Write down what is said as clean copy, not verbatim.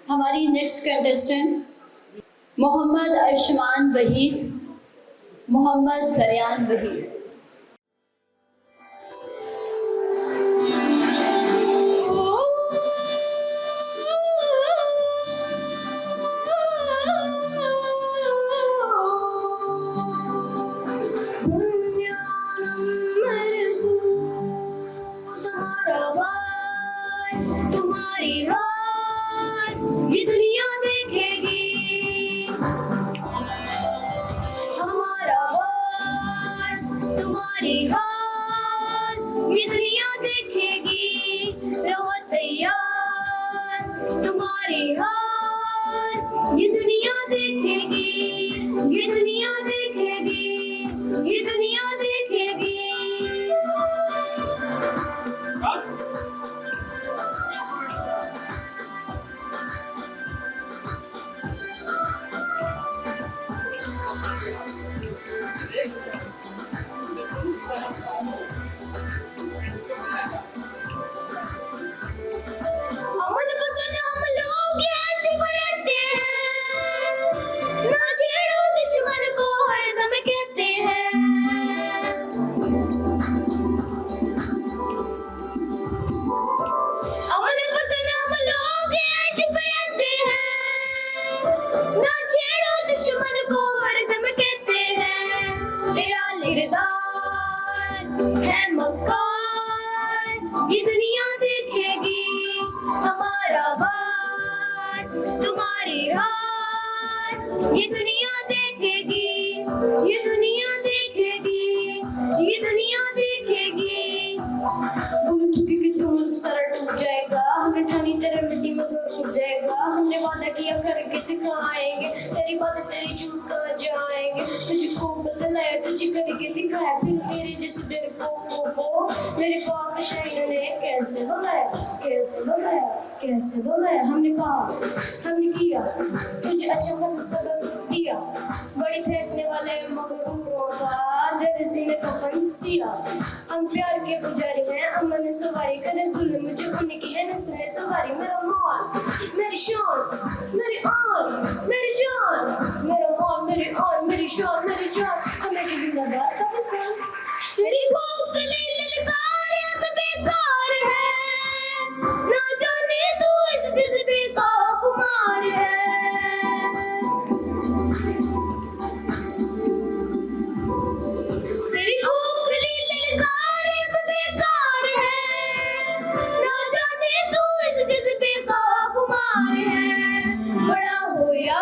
हमारी next contestant Mohammad Arshman Waheed, Mohammad सरियान Waheed. कैसे भगाया? हमने कहा, हमने किया, तुझे अच्छा खासा सबक दिया। बड़ी फेंकने वाले मगरूरों का तेरे सीने का फंसिया। हम प्यार के पुजारी हैं, अमन ने सवारी करे जुल्म मुझे उनकी है नस्ल सवारी। मेरा मान, मेरी शान, मेरी आन, मेरी जान, मेरा मान, मेरी आन, मेरी शान, मेरी जान, हमेशा जिंदाबाद पाकिस्तान। तेरी भूख ललकार अब बेकार है, ना जाने तू इस जज्बे का खुमार है। तेरी भूख ललकार अब बेकार है, ना जाने तू इस जज्बे का खुमार है। बड़ा हो या